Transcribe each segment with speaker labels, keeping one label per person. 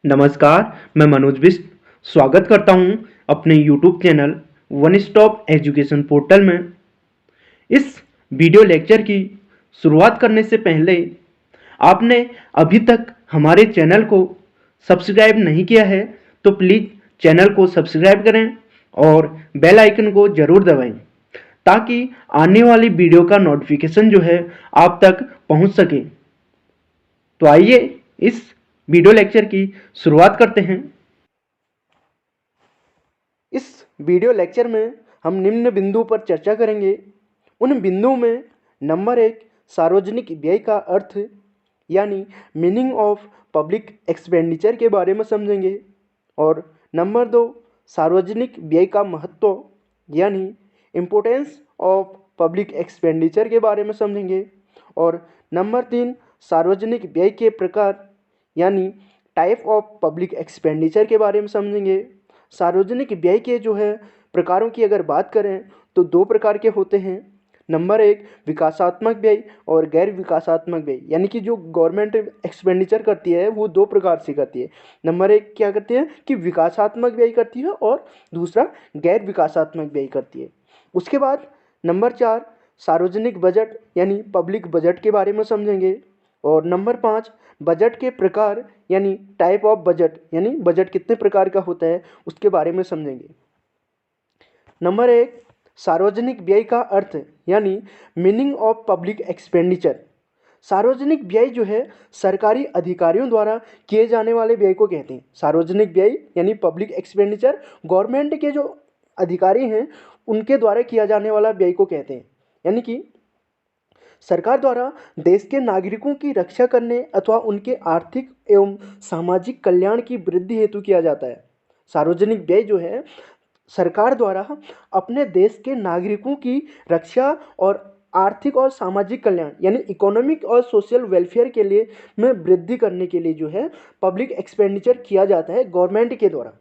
Speaker 1: नमस्कार, मैं मनोज बिष्ट स्वागत करता हूं अपने YouTube channel one stop education portal में। इस वीडियो लेक्चर की शुरुआत करने से पहले आपने अभी तक हमारे चैनल को सब्सक्राइब नहीं किया है तो प्लीज़ चैनल को सब्सक्राइब करें और बेल आइकन को ज़रूर दबाएं ताकि आने वाली वीडियो का नोटिफिकेशन जो है आप तक पहुंच सके। तो आइए इस वीडियो लेक्चर की शुरुआत करते हैं। इस वीडियो लेक्चर में हम निम्न बिंदुओं पर चर्चा करेंगे। उन बिंदुओं में नंबर 1 सार्वजनिक व्यय का अर्थ यानी मीनिंग ऑफ पब्लिक एक्सपेंडिचर के बारे में समझेंगे, और नंबर 2 सार्वजनिक व्यय का महत्व यानी इम्पोर्टेंस ऑफ पब्लिक एक्सपेंडिचर के बारे में समझेंगे, और नंबर 3 सार्वजनिक व्यय के प्रकार यानी टाइप ऑफ पब्लिक एक्सपेंडिचर के बारे में समझेंगे। सार्वजनिक व्यय के जो है प्रकारों की अगर बात करें तो दो प्रकार के होते हैं। नंबर 1 विकासात्मक व्यय और गैर विकासात्मक व्यय, यानी कि जो गवर्नमेंट एक्सपेंडिचर करती है वो दो प्रकार से करती है। नंबर 1 क्या करती है कि विकासात्मक व्यय करती है और दूसरा गैर विकासात्मक व्यय करती है। उसके बाद नंबर 4 सार्वजनिक बजट यानी पब्लिक बजट के बारे में समझेंगे, और नंबर 5 बजट के प्रकार यानी टाइप ऑफ बजट, यानी बजट कितने प्रकार का होता है उसके बारे में समझेंगे। नंबर 1 सार्वजनिक व्यय का अर्थ यानी मीनिंग ऑफ पब्लिक एक्सपेंडिचर। सार्वजनिक व्यय जो है सरकारी अधिकारियों द्वारा किए जाने वाले व्यय को कहते हैं। सार्वजनिक व्यय यानी पब्लिक एक्सपेंडिचर गवर्नमेंट के जो अधिकारी हैं उनके द्वारा किया जाने वाला व्यय को कहते हैं, यानी कि सरकार द्वारा देश के नागरिकों की रक्षा करने अथवा उनके आर्थिक एवं सामाजिक कल्याण की वृद्धि हेतु किया जाता है। सार्वजनिक व्यय जो है सरकार द्वारा अपने देश के नागरिकों की रक्षा और आर्थिक और सामाजिक कल्याण यानी इकोनॉमिक और सोशल वेलफेयर के लिए में वृद्धि करने के लिए जो है पब्लिक एक्सपेंडिचर किया जाता है गवर्नमेंट के द्वारा।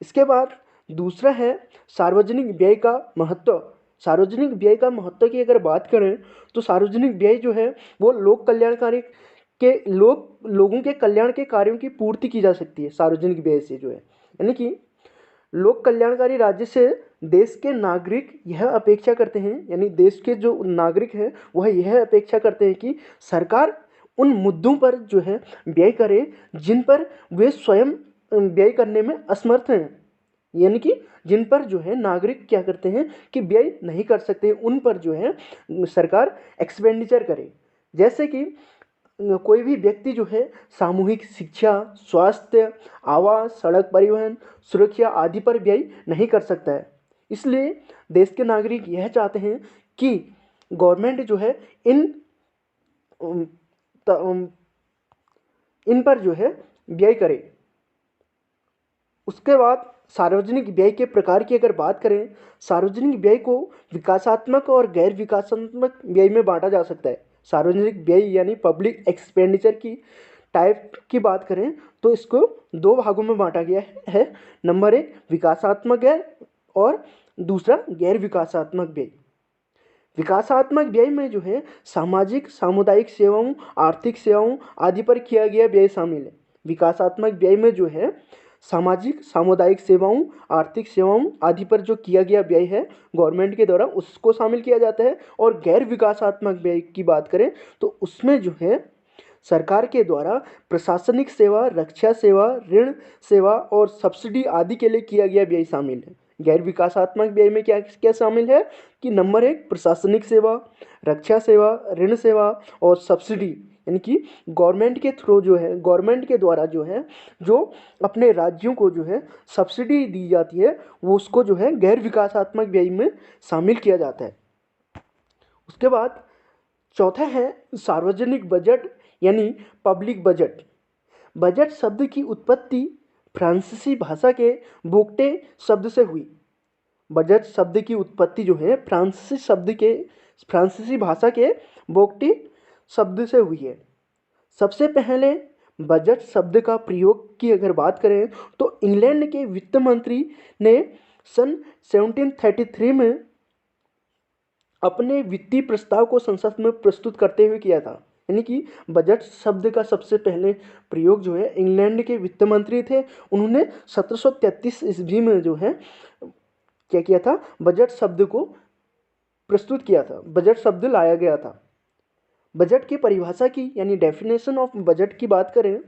Speaker 1: इसके बाद दूसरा है सार्वजनिक व्यय का महत्व। सार्वजनिक व्यय का महत्व की अगर बात करें तो सार्वजनिक व्यय जो है वो लोक कल्याणकारी के लोगों के कल्याण के कार्यों की पूर्ति की जा सकती है सार्वजनिक व्यय से जो है, यानी कि लोक कल्याणकारी राज्य से देश के नागरिक यह अपेक्षा करते हैं, यानी देश के जो नागरिक हैं वह यह अपेक्षा करते हैं कि सरकार उन मुद्दों पर जो है व्यय करे जिन पर वे स्वयं व्यय करने में असमर्थ हैं, यानी कि जिन पर जो है नागरिक क्या करते हैं कि व्यय नहीं कर सकते, उन पर जो है सरकार एक्सपेंडिचर करे। जैसे कि कोई भी व्यक्ति जो है सामूहिक शिक्षा, स्वास्थ्य, आवास, सड़क परिवहन, सुरक्षा आदि पर व्यय नहीं कर सकता है। इसलिए देश के नागरिक यह चाहते हैं कि गवर्नमेंट जो है अम, इन पर जो है व्यय करे। उसके बाद सार्वजनिक व्यय के प्रकार की अगर बात करें, सार्वजनिक व्यय को विकासात्मक और गैर विकासात्मक व्यय में बांटा जा सकता है। सार्वजनिक व्यय यानी पब्लिक एक्सपेंडिचर की टाइप की बात करें तो इसको दो भागों में बांटा गया है। नंबर 1 विकासात्मक व्यय और दूसरा गैर विकासात्मक व्यय। विकासात्मक व्यय में जो है सामाजिक सामुदायिक सेवाओं, आर्थिक सेवाओं आदि पर किया गया व्यय शामिल है। विकासात्मक व्यय में जो है सामाजिक सामुदायिक सेवाओं, आर्थिक सेवाओं आदि पर जो किया गया व्यय है गवर्नमेंट के द्वारा उसको शामिल किया जाता है। और गैर विकासात्मक व्यय की बात करें तो उसमें जो है सरकार के द्वारा प्रशासनिक सेवा, रक्षा सेवा, ऋण सेवा और सब्सिडी आदि के लिए किया गया व्यय शामिल है। गैर विकासात्मक व्यय में क्या क्या शामिल है कि नंबर 1 प्रशासनिक सेवा, रक्षा सेवा, ऋण सेवा और सब्सिडी, यानी कि गवर्नमेंट के थ्रू जो है गवर्नमेंट के द्वारा जो है जो अपने राज्यों को जो है सब्सिडी दी जाती है वो उसको जो है गैर विकासात्मक व्यय में शामिल किया जाता है। उसके बाद चौथा है सार्वजनिक बजट यानी पब्लिक बजट। बजट शब्द की उत्पत्ति फ्रांसीसी भाषा के बोक्टे शब्द से हुई। बजट शब्द की उत्पत्ति जो है फ्रांसीसी भाषा के बोक्टे शब्द से हुई है। सबसे पहले बजट शब्द का प्रयोग की अगर बात करें तो इंग्लैंड के वित्त मंत्री ने सन 1733 में अपने वित्तीय प्रस्ताव को संसद में प्रस्तुत करते हुए किया था। यानी कि बजट शब्द का सबसे पहले प्रयोग जो है इंग्लैंड के वित्त मंत्री थे, उन्होंने 1733 ईस्वी में जो है क्या किया था, बजट शब्द को प्रस्तुत किया था, बजट शब्द लाया गया था। बजट की परिभाषा की यानी डेफिनेशन ऑफ बजट की बात करें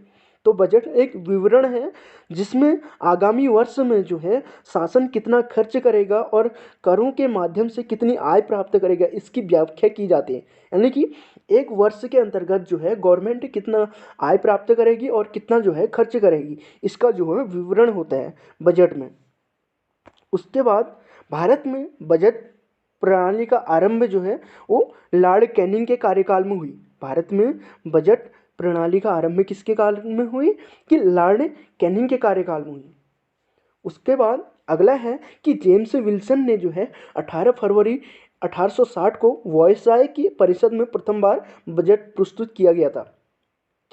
Speaker 1: तो बजट एक विवरण है जिसमें आगामी वर्ष में जो है शासन कितना खर्च करेगा और करों के माध्यम से कितनी आय प्राप्त करेगा इसकी व्याख्या की जाती है। यानी कि एक वर्ष के अंतर्गत जो है गवर्नमेंट कितना आय प्राप्त करेगी और कितना जो है खर्च करेगी, इसका जो है विवरण होता है बजट में। उसके बाद भारत में बजट प्रणाली का आरंभ जो है वो लॉर्ड कैनिंग के कार्यकाल में हुई। भारत में बजट प्रणाली का आरंभ किसके काल में हुई, कि लॉर्ड कैनिंग के कार्यकाल में हुई। उसके बाद अगला है कि जेम्स विल्सन ने जो है 18 फरवरी 1860 को वॉयसराय की परिषद में प्रथम बार बजट प्रस्तुत किया गया था,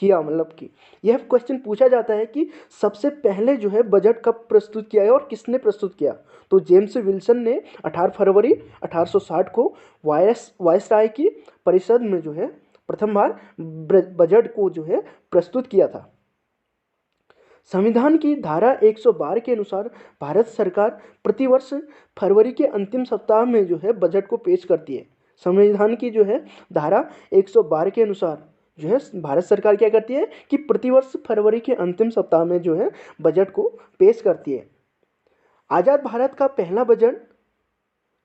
Speaker 1: मतलब कि यह क्वेश्चन पूछा जाता है कि सबसे पहले जो है बजट कब प्रस्तुत किया है और किसने प्रस्तुत किया। तो जेम्स विल्सन ने 18 फरवरी 1860 को वायसराय की परिषद में जो है प्रथम बार बजट को जो है प्रस्तुत किया था। संविधान की धारा 112 के अनुसार भारत सरकार प्रतिवर्ष फरवरी के अंतिम सप्ताह में जो है बजट को पेश करती है। संविधान की जो है धारा 112 के अनुसार जो है भारत सरकार क्या करती है कि प्रतिवर्ष फरवरी के अंतिम सप्ताह में जो है बजट को पेश करती है। आज़ाद भारत का पहला बजट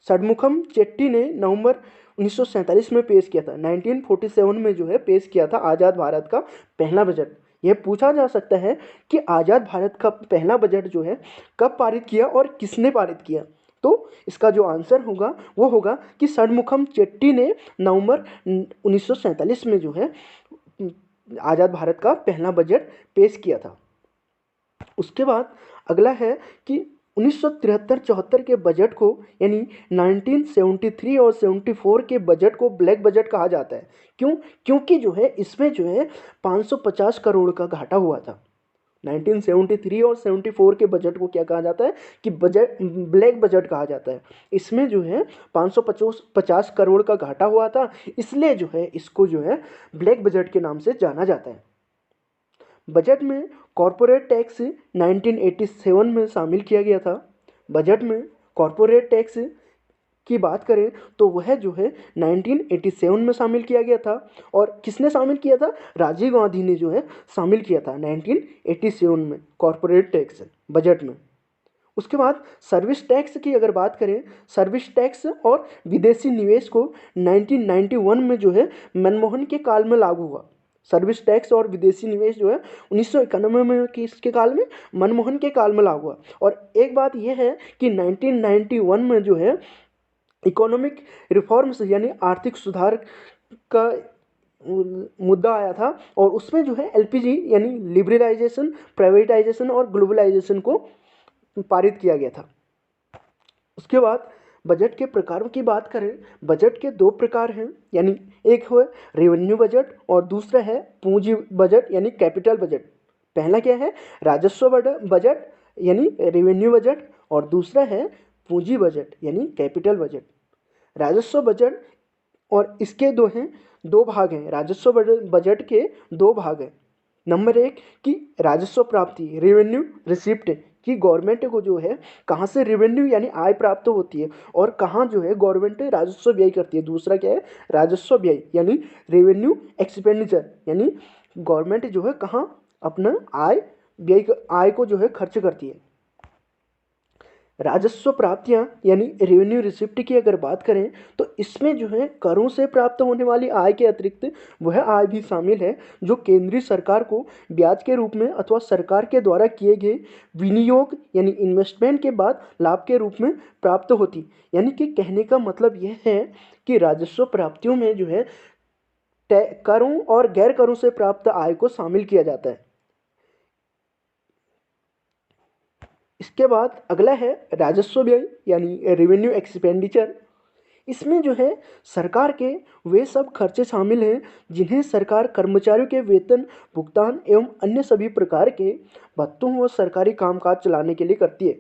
Speaker 1: षणमुखम चेट्टी ने नवंबर 1947 में पेश किया था। 1947 में जो है पेश किया था आज़ाद भारत का पहला बजट। यह पूछा जा सकता है कि आज़ाद भारत का पहला बजट जो है कब पारित किया और किसने पारित किया। तो इसका जो आंसर होगा वो होगा कि षणमुखम चेट्टी ने नवंबर 1947 में जो है आज़ाद भारत का पहला बजट पेश किया था। उसके बाद अगला है कि 1973-74 के बजट को यानी 1973 और 74 के बजट को ब्लैक बजट कहा जाता है। क्यों? क्योंकि जो है इसमें जो है 550 करोड़ का घाटा हुआ था। 1973 और 74 के बजट को क्या कहा जाता है कि बजट ब्लैक बजट कहा जाता है। इसमें जो है 550 करोड़ का घाटा हुआ था, इसलिए जो है इसको जो है ब्लैक बजट के नाम से जाना जाता है। बजट में कॉरपोरेट टैक्स 1987 में शामिल किया गया था। बजट में कॉरपोरेट टैक्स की बात करें तो वह जो है 1987 में शामिल किया गया था। और किसने शामिल किया था? राजीव गांधी ने जो है शामिल किया था 1987 में कॉरपोरेट टैक्स बजट में। उसके बाद सर्विस टैक्स की अगर बात करें, सर्विस टैक्स और विदेशी निवेश को 1991 में जो है मनमोहन के काल में लागू हुआ। सर्विस टैक्स और विदेशी निवेश जो है 1991 में किसके काल में? मनमोहन के काल में लागू हुआ। और एक बात यह है कि 1991 में जो है इकोनॉमिक रिफॉर्म्स यानी आर्थिक सुधार का मुद्दा आया था और उसमें जो है एलपीजी यानी लिबरलाइजेशन, प्राइवेटाइजेशन और ग्लोबलाइजेशन को पारित किया गया था। उसके बाद बजट के प्रकारों की बात करें, बजट के दो प्रकार हैं, यानी एक है रेवेन्यू बजट और दूसरा है पूंजी बजट यानी कैपिटल बजट। पहला क्या है? राजस्व बजट यानी रेवेन्यू बजट और दूसरा है पूंजी बजट यानी कैपिटल बजट। राजस्व बजट और इसके दो भाग हैं। राजस्व बजट के दो भाग हैं। नंबर एक कि राजस्व प्राप्ति रेवेन्यू रिसिप्ट कि गवर्नमेंट को जो है कहाँ से रेवेन्यू यानी आय प्राप्त होती है और कहाँ जो है गवर्नमेंट राजस्व व्यय करती है। दूसरा क्या है? राजस्व व्यय यानी रेवेन्यू एक्सपेंडिचर यानी गवर्नमेंट जो है कहाँ अपना आय को जो है खर्च करती है। राजस्व प्राप्तियां यानी रेवेन्यू रिसिप्ट की अगर बात करें तो इसमें जो है करों से प्राप्त होने वाली आय के अतिरिक्त वह आय भी शामिल है जो केंद्रीय सरकार को ब्याज के रूप में अथवा सरकार के द्वारा किए गए विनियोग यानी इन्वेस्टमेंट के बाद लाभ के रूप में प्राप्त होती। यानी कि कहने का मतलब यह है कि राजस्व प्राप्तियों में जो है करों और गैर करों से प्राप्त आय को शामिल किया जाता है। इसके बाद अगला है राजस्व व्यय यानी रेवेन्यू एक्सपेंडिचर। इसमें जो है सरकार के वे सब खर्चे शामिल हैं जिन्हें सरकार कर्मचारियों के वेतन भुगतान एवं अन्य सभी प्रकार के भत्तों व सरकारी कामकाज चलाने के लिए करती है।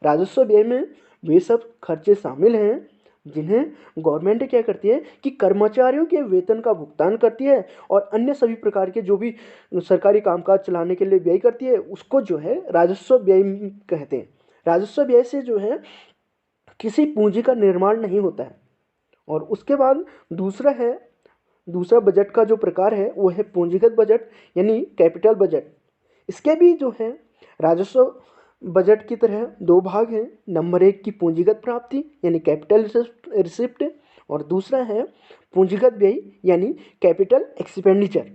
Speaker 1: राजस्व व्यय में वे सब खर्चे शामिल हैं जिन्हें गवर्नमेंट क्या करती है कि कर्मचारियों के वेतन का भुगतान करती है और अन्य सभी प्रकार के जो भी सरकारी कामकाज चलाने के लिए व्यय करती है उसको जो है राजस्व व्यय कहते हैं। राजस्व व्यय से जो है किसी पूंजी का निर्माण नहीं होता है। और उसके बाद दूसरा बजट का जो प्रकार है वो है पूंजीगत बजट यानी कैपिटल बजट। इसके भी जो है राजस्व बजट की तरह दो भाग हैं। नंबर 1 की पूंजीगत प्राप्ति यानी कैपिटल रिसिप्ट और दूसरा है पूंजीगत व्यय यानी कैपिटल एक्सपेंडिचर।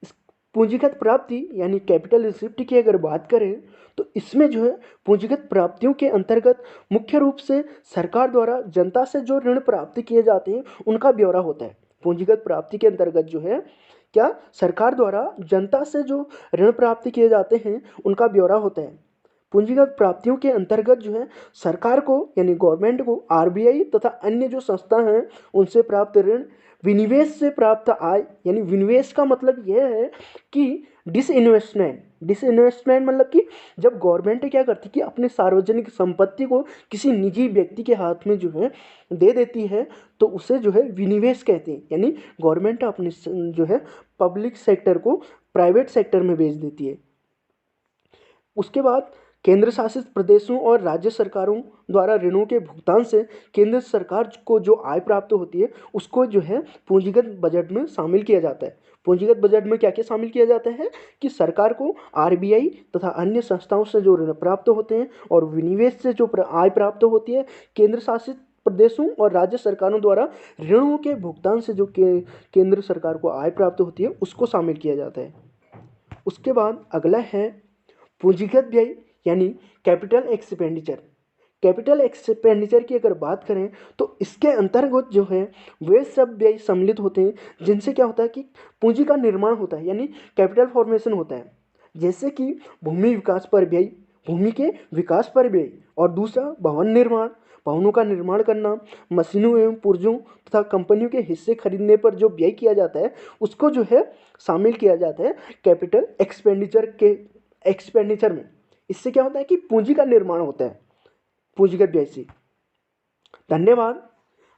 Speaker 1: इस पूंजीगत प्राप्ति यानी कैपिटल रिसिप्ट की अगर बात करें तो इसमें जो है पूंजीगत प्राप्तियों के अंतर्गत मुख्य रूप से सरकार द्वारा जनता से जो ऋण प्राप्त किए जाते हैं उनका ब्यौरा होता है। पूंजीगत प्राप्ति के अंतर्गत जो है क्या सरकार द्वारा जनता से जो ऋण प्राप्त किए जाते हैं उनका ब्यौरा होता है। पूंजीगत प्राप्तियों के अंतर्गत जो है सरकार को यानी गवर्नमेंट को आरबीआई तथा अन्य जो संस्था हैं उनसे प्राप्त ऋण, विनिवेश से प्राप्त आय यानी विनिवेश का मतलब यह है कि डिसइन्वेस्टमेंट मतलब कि जब गवर्नमेंट क्या करती है कि अपने सार्वजनिक संपत्ति को किसी निजी व्यक्ति के हाथ में जो है दे देती है तो उसे जो है विनिवेश कहते हैं। यानी गवर्नमेंट अपने जो है पब्लिक सेक्टर को प्राइवेट सेक्टर में बेच देती है। उसके बाद केंद्र शासित प्रदेशों और राज्य सरकारों द्वारा ऋणों के भुगतान से केंद्र सरकार को जो आय प्राप्त होती है उसको जो है पूंजीगत बजट में शामिल किया जाता है। पूंजीगत बजट में क्या क्या शामिल किया जाता है कि सरकार को आरबीआई तथा अन्य संस्थाओं से जो ऋण प्राप्त होते हैं और विनिवेश से जो आय प्राप्त होती है, केंद्र शासित प्रदेशों और राज्य सरकारों द्वारा ऋणों के भुगतान से जो केंद्र सरकार को आय प्राप्त होती है उसको शामिल किया जाता है। उसके बाद अगला है पूंजीगत व्यय यानी कैपिटल एक्सपेंडिचर। कैपिटल एक्सपेंडिचर की अगर बात करें तो इसके अंतर्गत जो है वे सब व्यय सम्मिलित होते हैं जिनसे क्या होता है कि पूंजी का निर्माण होता है यानी कैपिटल फॉर्मेशन होता है। जैसे कि भूमि विकास पर व्यय, भूमि के विकास पर व्यय, और दूसरा भवन निर्माण, भवनों का निर्माण करना, मशीनों एवं पुर्जों तथा कंपनियों के हिस्से खरीदने पर जो व्यय किया जाता है उसको जो है शामिल किया जाता है कैपिटल एक्सपेंडिचर में। इससे क्या होता है कि पूंजी का निर्माण होता है पूंजीगत व्यय से। धन्यवाद।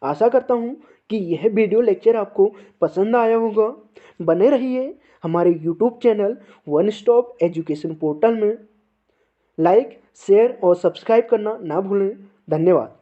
Speaker 1: आशा करता हूँ कि यह वीडियो लेक्चर आपको पसंद आया होगा। बने रहिए हमारे YouTube channel one stop education portal में। लाइक, शेयर और सब्सक्राइब करना ना भूलें। धन्यवाद।